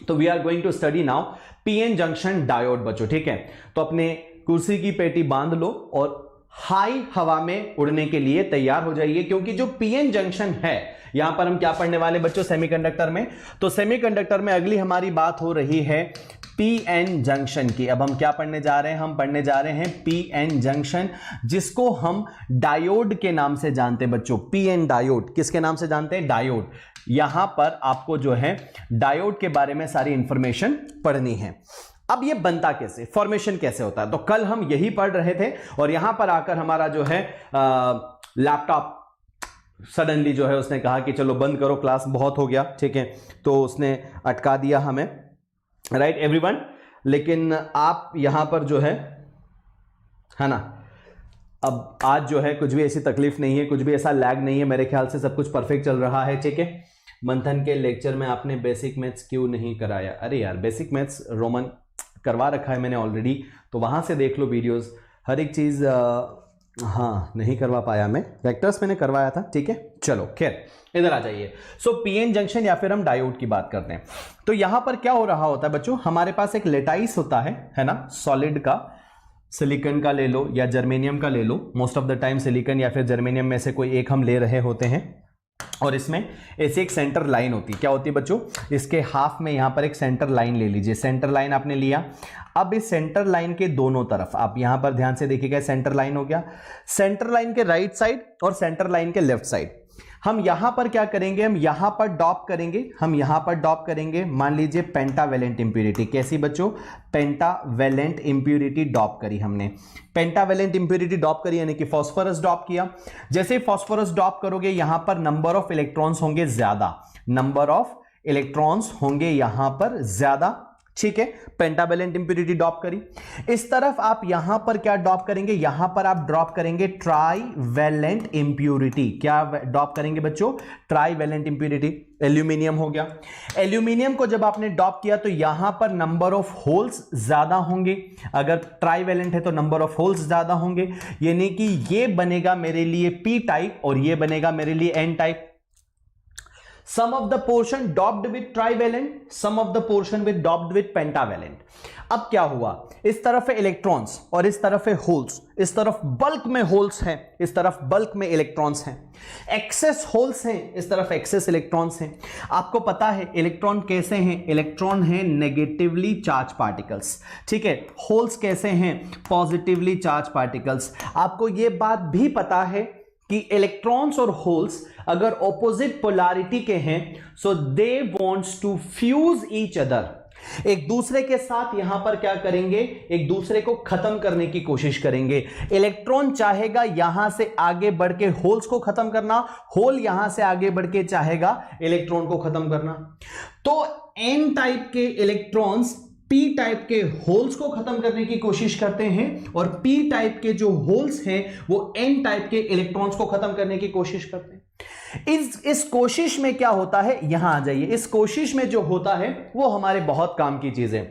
तो we are going to study now PN junction diode बच्चों, ठीक है। तो अपने कुर्सी की पेटी बांध लो और हाई हवा में उड़ने के लिए तैयार हो जाइए, क्योंकि जो पीएन जंक्शन है, यहां पर हम क्या पढ़ने वाले बच्चों, सेमीकंडक्टर में। तो सेमीकंडक्टर में अगली हमारी बात हो रही है पीएन जंक्शन की। अब हम क्या पढ़ने जा रहे हैं, हम पढ़ने जा रहे हैं पीएन जंक्शन, जिसको हम डायोड के नाम से जानते हैं बच्चों। पीएन डायोड किसके नाम से जानते हैं, डायोड। यहां पर आपको जो है डायोड के बारे में सारी इंफॉर्मेशन पढ़नी है। अब ये बनता कैसे, फॉर्मेशन कैसे होता है, तो कल हम यही पढ़ रहे थे और यहां पर आकर हमारा जो है लैपटॉप सडनली जो है उसने कहा कि चलो बंद करो, क्लास बहुत हो गया, ठीक है। तो उसने अटका दिया हमें, राइट एवरीवन। लेकिन आप यहां पर जो है ना, अब आज जो है कुछ भी ऐसी तकलीफ नहीं है, कुछ भी ऐसा लैग नहीं है, मेरे ख्याल से सब कुछ परफेक्ट चल रहा है, ठीक है। मंथन के लेक्चर में आपने बेसिक मैथ्स क्यों नहीं कराया? अरे यार, बेसिक मैथ्स रोमन करवा रखा है मैंने ऑलरेडी, तो वहां से देख लो वीडियोस, हर एक चीज। हाँ, नहीं करवा पाया मैं, वेक्टर्स मैंने करवाया था, ठीक है। चलो खैर, इधर आ जाइए। सो पीएन जंक्शन या फिर हम डायोड की बात करते हैं। तो यहां पर क्या हो रहा होता है बच्चों, हमारे पास एक लेटाइस होता है ना, सॉलिड का, सिलिकॉन का ले लो या जर्मेनियम का ले लो। Most of the time silicon या फिर जर्मेनियम में से कोई एक हम ले रहे होते हैं। और इसमें ऐसे एक सेंटर लाइन होती है, क्या होती है बच्चों, इसके हाफ में यहां पर एक सेंटर लाइन ले लीजिए। सेंटर लाइन आपने लिया, अब इस सेंटर लाइन के दोनों तरफ आप यहां पर ध्यान से देखिएगा, सेंटर लाइन हो गया। सेंटर लाइन के राइट साइड और सेंटर लाइन के लेफ्ट साइड हम यहां पर क्या करेंगे, हम यहां पर डॉप करेंगे, हम यहां पर डॉप करेंगे। मान लीजिए पेंटावेलेंट इंप्यूरिटी, कैसी बच्चों, पेंटावेलेंट इंप्यूरिटी डॉप करी हमने। पेंटावेलेंट इंप्यूरिटी डॉप करी यानी कि फास्फोरस डॉप किया। जैसे फास्फोरस डॉप करोगे, यहां पर नंबर ऑफ इलेक्ट्रॉन्स होंगे ज्यादा, नंबर ऑफ इलेक्ट्रॉन्स होंगे यहां पर ज्यादा, ठीक है। पेंटावेलेंट इंप्यूरिटी डॉप करी। इस तरफ आप यहां पर क्या डॉप करेंगे, यहां पर आप ड्रॉप करेंगे ट्राईवेलेंट इंप्यूरिटी। क्या डॉप करेंगे बच्चों, ट्राईवेलेंट इंप्यूरिटी। एल्यूमिनियम हो गया, एल्यूमिनियम को जब आपने डॉप किया तो यहां पर नंबर ऑफ होल्स ज्यादा होंगे, अगर ट्राईवेलेंट है तो नंबर ऑफ होल्स ज्यादा होंगे, यानी कि ये बनेगा मेरे लिए पी टाइप और ये बनेगा मेरे लिए N type. Some of the portion doped with trivalent, some of the portion with doped with pentavalent. अब क्या हुआ, इस तरफ है इलेक्ट्रॉन्स और इस तरफ है होल्स, इस तरफ बल्क में होल्स हैं, इस तरफ बल्क में इलेक्ट्रॉन्स हैं। एक्सेस होल्स हैं, इस तरफ एक्सेस इलेक्ट्रॉन्स हैं। आपको पता है इलेक्ट्रॉन कैसे हैं, इलेक्ट्रॉन हैं नेगेटिवली चार्ज पार्टिकल्स, ठीक है। होल्स कैसे हैं, पॉजिटिवली चार्ज पार्टिकल्स। आपको यह बात भी पता है कि इलेक्ट्रॉन्स और होल्स अगर ऑपोजिट पोलैरिटी के हैं, so they wants to fuse each other, एक दूसरे के साथ यहां पर क्या करेंगे, एक दूसरे को खत्म करने की कोशिश करेंगे। इलेक्ट्रॉन चाहेगा यहां से आगे बढ़ के होल्स को खत्म करना, होल यहां से आगे बढ़ के चाहेगा इलेक्ट्रॉन को खत्म करना। तो एन टाइप के इलेक्ट्रॉन्स पी टाइप के होल्स को खत्म करने की कोशिश करते हैं और पी टाइप के जो होल्स हैं वो एन टाइप के इलेक्ट्रॉन्स को खत्म करने की कोशिश करते हैं। इस कोशिश में क्या होता है, यहां आ जाइए, इस कोशिश में जो होता है वो हमारे बहुत काम की चीज है।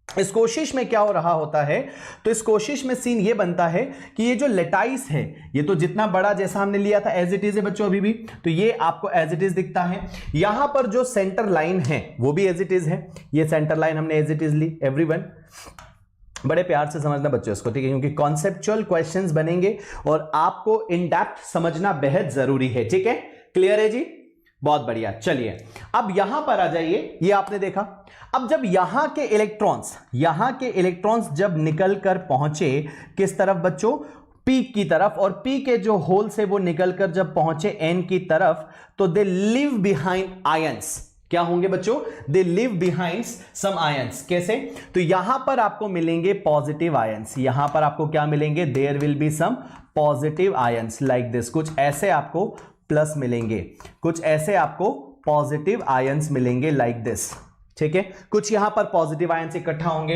इस कोशिश में क्या हो रहा होता है, तो इस कोशिश में सीन ये बनता है कि ये जो लेटाइस है, ये तो जितना बड़ा जैसा हमने लिया था एज इट इज है बच्चों अभी भी, तो ये आपको एज इट इज दिखता है। यहां पर जो सेंटर लाइन है वो भी एज इट इज है, ये सेंटर लाइन हमने एज इट इज ली। एवरीवन बड़े प्यार से समझना बच्चों इसको, ठीक है, क्योंकि कॉन्सेप्चुअल क्वेश्चंस बनेंगे और आपको इन डेप्थ समझना बेहद जरूरी है, ठीक है। क्लियर है जी, बहुत बढ़िया। चलिए अब यहां पर आ जाइए, ये आपने देखा। अब जब यहां के इलेक्ट्रॉन्स जब निकल कर पहुंचे किस तरफ बच्चों, पी की तरफ, और पी के जो होल्स है वो निकलकर जब पहुंचे एन की तरफ, तो दे लिव बिहाइंड आयंस। क्या होंगे बच्चों, they leave behind some ions. कैसे, तो यहां पर आपको मिलेंगे पॉजिटिव आयंस, यहां पर आपको क्या मिलेंगे, there will be some positive ions like this. कुछ ऐसे आपको प्लस मिलेंगे, कुछ ऐसे आपको पॉजिटिव आयंस मिलेंगे लाइक दिस, ठीक है। कुछ यहां पर पॉजिटिव आयंस इकट्ठा होंगे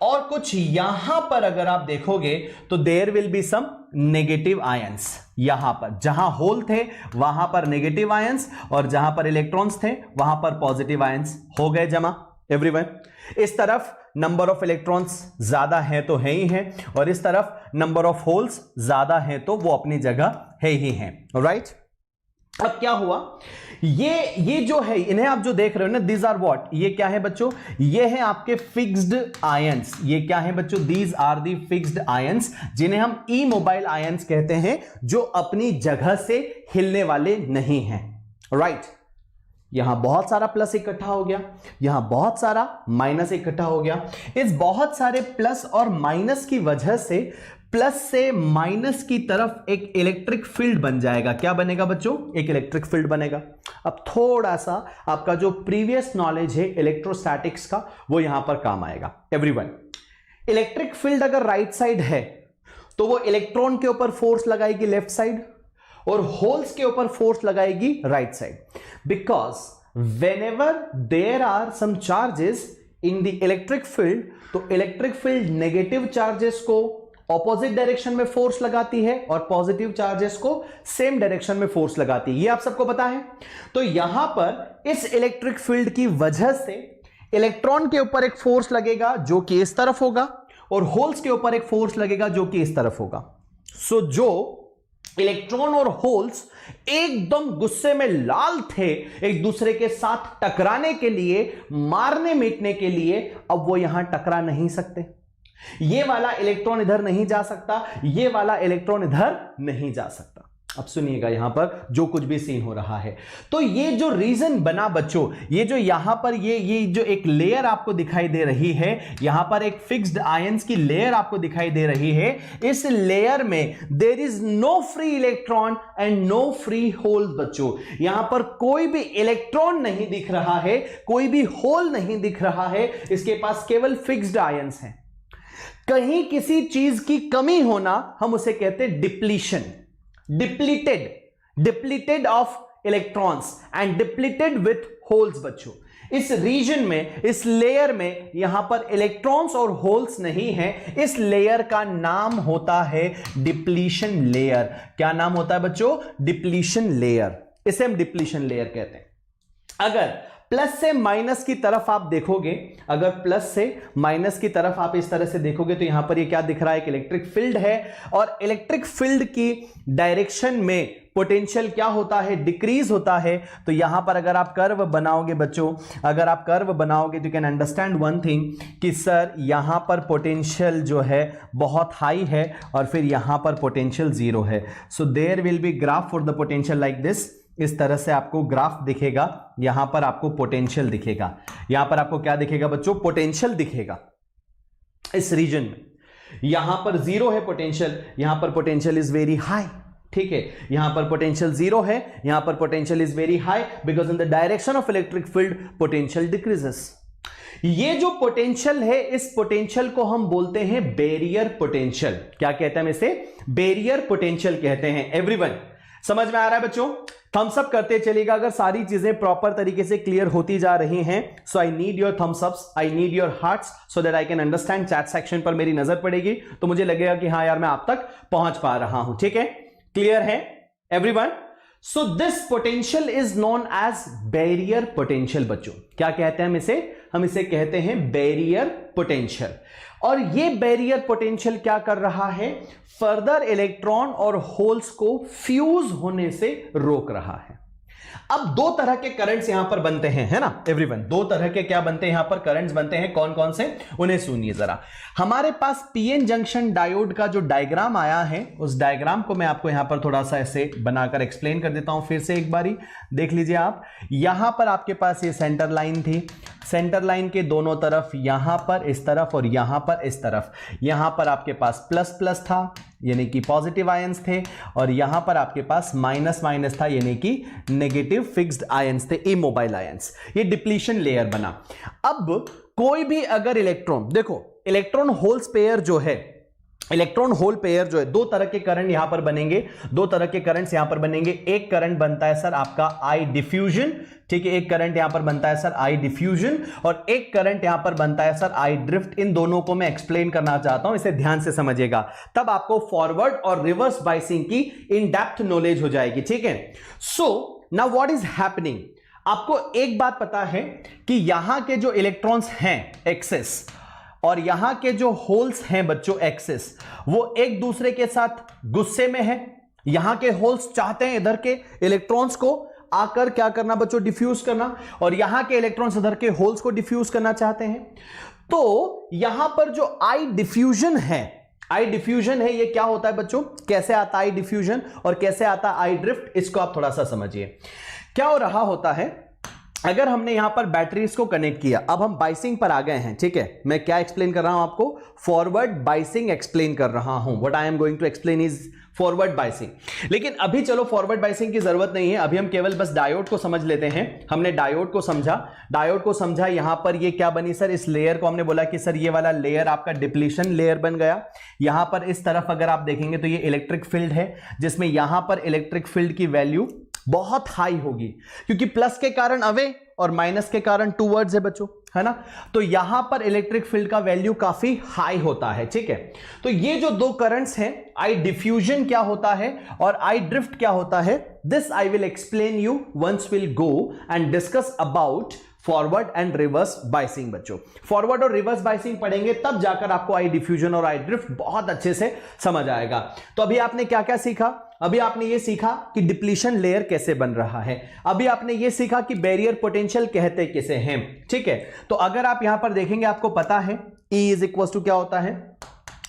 और कुछ यहां पर अगर आप देखोगे तो there will be some negative ions. यहां पर जहां होल थे वहां पर नेगेटिव आयंस और जहां पर इलेक्ट्रॉन्स थे वहां पर पॉजिटिव आयंस हो गए जमा। एवरीवन, इस तरफ नंबर ऑफ इलेक्ट्रॉन्स ज्यादा है तो है ही है, और इस तरफ नंबर ऑफ होल्स ज्यादा है तो वो अपनी जगह है ही है, राइट। अब क्या हुआ, ये जो है, इन्हें आप जो देख रहे हो ना, दीज आर व्हाट, ये क्या है बच्चों, ये है आपके फिक्स्ड आयंस। ये क्या है बच्चों, these are the fixed ions, जिन्हें हम इमोबाइल आयंस कहते हैं, जो अपनी जगह से हिलने वाले नहीं हैं, राइट। यहां बहुत सारा प्लस इकट्ठा हो गया, यहां बहुत सारा माइनस इकट्ठा हो गया। इस बहुत सारे प्लस और माइनस की वजह से प्लस से माइनस की तरफ एक इलेक्ट्रिक फील्ड बन जाएगा। क्या बनेगा बच्चों, एक इलेक्ट्रिक फील्ड बनेगा। अब थोड़ा सा आपका जो प्रीवियस नॉलेज है इलेक्ट्रोस्टैटिक्स का, वो यहां पर काम आएगा। एवरीवन, इलेक्ट्रिक फील्ड अगर राइट साइड है तो वो इलेक्ट्रॉन के ऊपर फोर्स लगाएगी लेफ्ट साइड, और होल्स के ऊपर फोर्स लगाएगी right side, because whenever there are some charges in the electric field, तो इलेक्ट्रिक फील्ड नेगेटिव चार्जेस को ऑपोजिट डायरेक्शन में फोर्स लगाती है और पॉजिटिव चार्जेस को सेम डायरेक्शन में फोर्स लगाती है। ये आप सबको पता है। तो यहां पर इस इलेक्ट्रिक फील्ड की वजह से इलेक्ट्रॉन के ऊपर एक फोर्स लगेगा जो कि इस तरफ होगा, और होल्स के ऊपर एक फोर्स लगेगा जो कि इस तरफ होगा। सो जो इलेक्ट्रॉन और होल्स एकदम गुस्से में लाल थे एक दूसरे के साथ टकराने के लिए, मारने मिटने के लिए, अब वो यहां टकरा नहीं सकते। ये वाला इलेक्ट्रॉन इधर नहीं जा सकता, ये वाला इलेक्ट्रॉन इधर नहीं जा सकता। अब सुनिएगा यहां पर जो कुछ भी सीन हो रहा है। तो ये जो रीजन बना बच्चों, ये जो यहां पर ये जो एक लेयर आपको दिखाई दे रही है, यहां पर एक फिक्स्ड आयंस की लेयर आपको दिखाई दे रही है। इस लेयर में there is no free electron and no free hole बच्चों। यहां पर कोई भी इलेक्ट्रॉन नहीं दिख रहा है, कोई भी होल नहीं दिख रहा है, इसके पास केवल फिक्स्ड आयंस है। कहीं किसी चीज की कमी होना, हम उसे कहते हैं depletion, depleted of electrons and depleted with holes बच्चों। इस रीजन में, इस लेयर में यहां पर इलेक्ट्रॉन्स और होल्स नहीं है। इस लेयर का नाम होता है डिप्लीशन लेयर। क्या नाम होता है बच्चों, डिप्लीशन लेयर। इसे हम डिप्लीशन लेयर कहते हैं। अगर प्लस से माइनस की तरफ आप देखोगे, अगर प्लस से माइनस की तरफ आप इस तरह से देखोगे, तो यहां पर ये क्या दिख रहा है, एक इलेक्ट्रिक फील्ड है, और इलेक्ट्रिक फील्ड की डायरेक्शन में पोटेंशियल क्या होता है, डिक्रीज होता है। तो यहां पर अगर आप कर्व बनाओगे बच्चों, अगर आप कर्व बनाओगे तो you can understand one thing कि सर यहां पर पोटेंशियल जो है बहुत हाई है, और फिर यहां पर पोटेंशियल जीरो है। So there will be graph for the potential like this. इस तरह से आपको ग्राफ दिखेगा, यहां पर आपको पोटेंशियल दिखेगा, यहां पर आपको क्या दिखेगा बच्चों, पोटेंशियल दिखेगा इस रीजन में। यहां पर जीरो है पोटेंशियल, यहां पर पोटेंशियल इज वेरी हाई, ठीक है। यहां पर पोटेंशियल जीरो है, यहां पर potential is very high, because in the direction of electric field potential decreases. ये जो पोटेंशियल है, इस पोटेंशियल को हम बोलते हैं बैरियर पोटेंशियल। क्या कहते हैं हम इसे, बैरियर पोटेंशियल कहते हैं। एवरीवन समझ में आ रहा है बच्चों? थम्स अप करते चलिएगा अगर सारी चीजें प्रॉपर तरीके से क्लियर होती जा रही हैं। So I need your thumbs ups, I need your hearts, so that I can understand. Chat section पर मेरी नजर पड़ेगी तो मुझे लगेगा कि हाँ यार मैं आप तक पहुंच पा रहा हूं। ठीक है, क्लियर है everyone? So this potential is known as barrier potential बच्चों। क्या कहते हैं हम इसे कहते हैं बैरियर पोटेंशियल। और ये बैरियर पोटेंशियल क्या कर रहा है, फर्दर इलेक्ट्रॉन और होल्स को फ्यूज होने से रोक रहा है। अब दो तरह के करंट्स यहां पर बनते हैं, है ना एवरीवन? दो तरह के क्या बनते हैं यहां पर, करंट्स बनते हैं। कौन कौन से, उन्हें सुनिए जरा। हमारे पास पीएन जंक्शन डायोड का जो डायग्राम आया है, उस डायग्राम को मैं आपको यहां पर थोड़ा सा ऐसे बनाकर एक्सप्लेन कर देता हूं। फिर से एक बारी देख लीजिए आप। यहां पर आपके पास ये सेंटर लाइन थी, सेंटर लाइन के दोनों तरफ, यहां पर इस तरफ और यहां पर इस तरफ, यहां पर आपके पास प्लस प्लस था यानी कि पॉजिटिव आयंस थे, और यहां पर आपके पास माइनस माइनस था यानी कि नेगेटिव फिक्स्ड आयंस थे, इमोबाइल आयंस। ये डिप्लीशन लेयर बना। अब कोई भी अगर इलेक्ट्रॉन, देखो इलेक्ट्रॉन होल्स पेयर जो है, इलेक्ट्रॉन होल पेयर जो है, दो तरह के करंट यहां पर बनेंगे, दो तरह के करंट्स यहां पर बनेंगे। एक करंट बनता है सर आपका आई डिफ्यूजन, ठीक है, एक करंट यहां पर बनता है सर आई डिफ्यूजन, और एक करंट यहां पर बनता है सर आई ड्रिफ्ट। इन दोनों को मैं एक्सप्लेन करना चाहता हूं, इसे ध्यान से समझिएगा, तब आपको फॉरवर्ड और रिवर्स बाइसिंग की इन डेप्थ नॉलेज हो जाएगी। ठीक है, so now what is happening, आपको एक बात पता है कि यहां के जो इलेक्ट्रॉन्स हैं एक्सेस, और यहां के जो होल्स हैं बच्चों एक्सेस, वो एक दूसरे के साथ गुस्से में है, यहां के होल्स चाहते हैं इधर के इलेक्ट्रॉन्स को आकर क्या करना बच्चों, डिफ्यूज करना, और यहां के इलेक्ट्रॉन्स इधर के होल्स को डिफ्यूज करना चाहते हैं। तो यहां पर जो आई डिफ्यूजन है ये क्या होता है बच्चों, कैसे आता है आई डिफ्यूजन और कैसे आता है आई ड्रिफ्ट, इसको आप थोड़ा सा समझिए। क्या हो रहा होता है, अगर हमने यहां पर बैटरीज को कनेक्ट किया, अब हम बाइसिंग पर आ गए हैं, ठीक है। मैं क्या एक्सप्लेन कर रहा हूं आपको, फॉरवर्ड बाइसिंग एक्सप्लेन कर रहा हूं। What I am going to explain is forward biasing. लेकिन अभी चलो फॉरवर्ड बाइसिंग की जरूरत नहीं है, अभी हम केवल बस डायोड को समझ लेते हैं। हमने डायोड को समझा, यहां पर ये क्या बनी सर, इस लेयर को हमने बोला कि सर ये वाला लेयर आपका डिप्लीशन लेयर बन गया। यहां पर इस तरफ अगर आप देखेंगे तो ये इलेक्ट्रिक फील्ड है, जिसमें यहां पर इलेक्ट्रिक फील्ड की वैल्यू बहुत हाई होगी, क्योंकि प्लस के कारण अवे और माइनस के कारण टूवर्ड्स है बच्चों, है ना। तो यहां पर इलेक्ट्रिक फील्ड का वैल्यू काफी हाई होता है, ठीक है। तो ये जो दो करंट्स हैं, आई डिफ्यूजन क्या होता है और आई ड्रिफ्ट क्या होता है, this I will explain you once will go and discuss about forward and reverse biasing. बच्चों फॉरवर्ड और रिवर्स बाइसिंग पढ़ेंगे तब जाकर आपको आई डिफ्यूजन और आई ड्रिफ्ट बहुत अच्छे से समझ आएगा। तो अभी आपने क्या क्या सीखा, अभी आपने ये सीखा कि डिप्लीशन लेयर कैसे बन रहा है, अभी आपने ये सीखा कि बैरियर पोटेंशियल कहते किसे हैं, ठीक है। तो अगर आप यहां पर देखेंगे आपको पता है E इज इक्वल टू क्या होता है,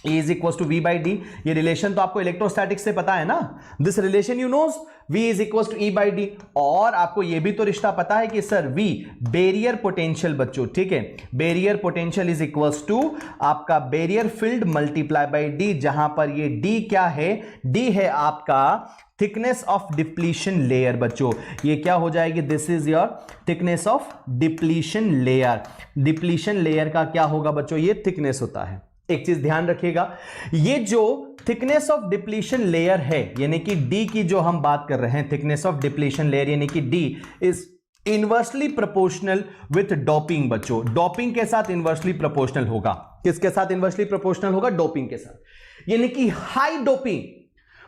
E is equal to V by D. ये रिलेशन तो आपको इलेक्ट्रोस्टैटिक्स से पता है ना, this relation you knows, V is equal to E by D. और आपको ये भी तो रिश्ता पता है कि सर V बैरियर पोटेंशियल बच्चों, ठीक है, barrier potential is equal to आपका barrier field multiply by D, जहां पर ये D क्या है, D है आपका थिकनेस ऑफ डिप्लीशन लेयर। बच्चों ये क्या हो जाएगी, this is your thickness of depletion layer. Depletion layer का क्या होगा बच्चों, ये थिकनेस होता है। एक चीज ध्यान रखिएगा, ये जो थिकनेस ऑफ डिप्लीशन लेयर है, यानी कि डी की जो हम बात कर रहे हैं, थिकनेस ऑफ डिप्लीशन लेयर यानी कि D is inversely proportional with doping. बच्चों डोपिंग के साथ इनवर्सली प्रोपोर्शनल होगा, किसके साथ इनवर्सली प्रोपोर्शनल होगा, डोपिंग के साथ। यानी कि हाई डोपिंग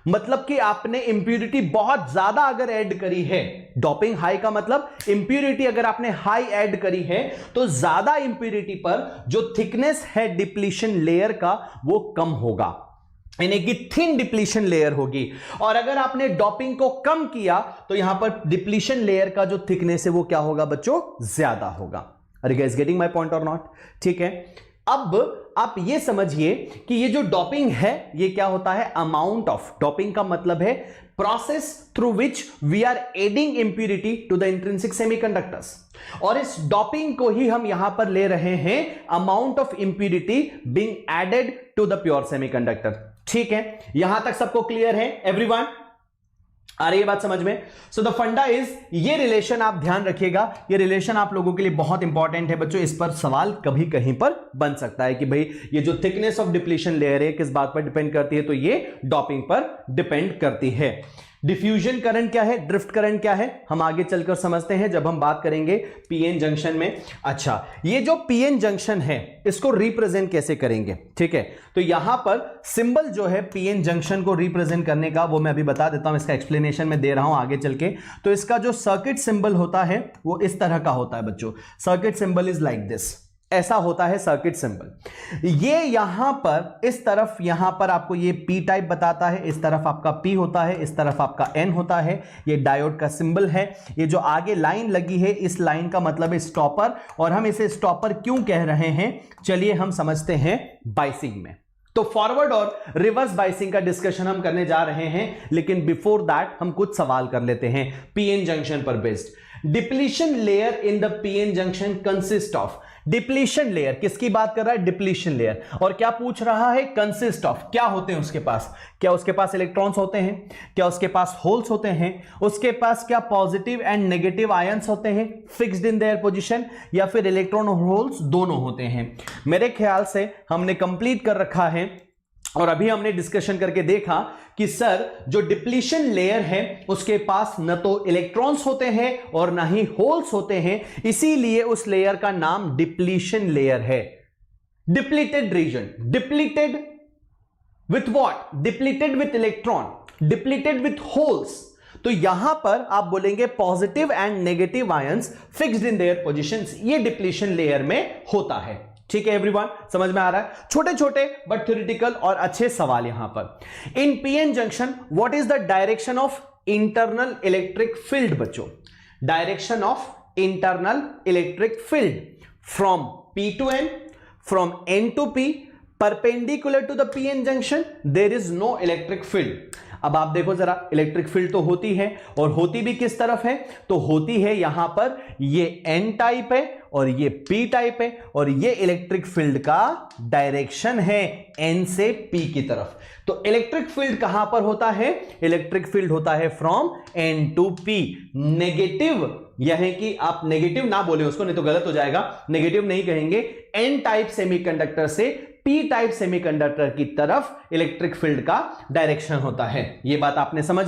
मतलब कि आपने इंप्यूरिटी बहुत ज्यादा अगर ऐड करी है, डोपिंग हाई का मतलब इंप्यूरिटी अगर आपने हाई ऐड करी है, तो ज्यादा इंप्यूरिटी पर जो थिकनेस है डिप्लीशन लेयर का वो कम होगा, यानी कि थिन डिप्लीशन लेयर होगी। और अगर आपने डोपिंग को कम किया तो यहां पर डिप्लीशन लेयर का जो थिकनेस है वो क्या होगा बच्चों, ज्यादा होगा। Are you guys getting my point और नॉट, ठीक है। अब आप ये समझिए कि ये जो डोपिंग है ये क्या होता है, अमाउंट ऑफ, डोपिंग का मतलब है process through which we are adding impurity to the intrinsic semiconductors, और इस डोपिंग को ही हम यहां पर ले रहे हैं amount of impurity being added to the pure semiconductor, ठीक है। यहां तक सबको क्लियर है एवरीवन, आ रही है बात समझ में। सो द फंडा इज, ये रिलेशन आप ध्यान रखिएगा, ये रिलेशन आप लोगों के लिए बहुत इंपॉर्टेंट है बच्चों। इस पर सवाल कभी कहीं पर बन सकता है कि भाई ये जो थिकनेस ऑफ डिप्लीशन लेयर है किस बात पर डिपेंड करती है, तो ये डोपिंग पर डिपेंड करती है। डिफ्यूजन करंट क्या है, ड्रिफ्ट करंट क्या है, हम आगे चलकर समझते हैं जब हम बात करेंगे पीएन जंक्शन में। अच्छा, ये जो पीएन जंक्शन है इसको रिप्रेजेंट कैसे करेंगे, ठीक है। तो यहां पर सिंबल जो है पीएन जंक्शन को रिप्रेजेंट करने का वो मैं अभी बता देता हूं, इसका एक्सप्लेनेशन मैं दे रहा हूं आगे चल के। तो इसका जो सर्किट सिंबल होता है वो इस तरह का होता है बच्चों, circuit symbol is like this, ऐसा होता है सर्किट सिंबल। ये यहां पर इस तरफ, यहां पर आपको ये पी टाइप बताता है, इस तरफ आपका पी होता है, इस तरफ आपका एन होता है। ये डायोड का सिंबल है। ये जो आगे लाइन लगी है इस लाइन का मतलब है स्टॉपर, और हम इसे स्टॉपर क्यों कह रहे हैं चलिए हम समझते हैं बाइसिंग में। तो फॉरवर्ड और रिवर्स बाइसिंग का डिस्कशन हम करने जा रहे हैं, लेकिन बिफोर दैट हम कुछ सवाल कर लेते हैं पीएन जंक्शन पर based. Depletion layer in the PN junction consist of, depletion layer किसकी बात कर रहा है, डिप्लीशन लेयर, और क्या पूछ रहा है, कंसिस्ट ऑफ, क्या होते हैं उसके पास, क्या उसके पास इलेक्ट्रॉन्स होते हैं, क्या उसके पास होल्स होते हैं, उसके पास क्या पॉजिटिव एंड नेगेटिव आयंस होते हैं फिक्स्ड इन देयर पोजीशन, या फिर इलेक्ट्रॉन और होल्स दोनों होते हैं। मेरे ख्याल से हमने कंप्लीट कर रखा है, और अभी हमने डिस्कशन करके देखा कि सर जो डिप्लीशन लेयर है उसके पास न तो इलेक्ट्रॉन्स होते हैं और ना ही होल्स होते हैं, इसीलिए उस लेयर का नाम डिप्लीशन लेयर है। Depleted region, depleted with what, depleted with electron, depleted with holes. तो यहां पर आप बोलेंगे positive and negative ions fixed in their positions, ये डिप्लीशन लेयर में होता है, ठीक है एवरीवन, समझ में आ रहा है? छोटे छोटे बट थ्योरेटिकल और अच्छे सवाल यहां पर। In PN junction what is the direction of internal electric field बच्चों? Direction of internal electric field from P to N, from N to P, perpendicular to the PN junction, there is no electric field। अब आप देखो जरा, electric field तो होती है, और होती भी किस तरफ है? तो होती है यहां पर, ये N टाइप है और ये P टाइप है, और ये इलेक्ट्रिक फील्ड का डायरेक्शन है N से P की तरफ। तो इलेक्ट्रिक फील्ड कहां पर होता है? इलेक्ट्रिक फील्ड होता है from N to P। Negative, यह है कि आप नेगेटिव ना बोले उसको, नहीं तो गलत हो जाएगा, नेगेटिव नहीं कहेंगे, N टाइप सेमीकंडक्टर से P टाइप सेमीकंडक्टर की तरफ इलेक्ट्रिक फील्ड का डायरेक्शन होता है। यह बात आपने समझ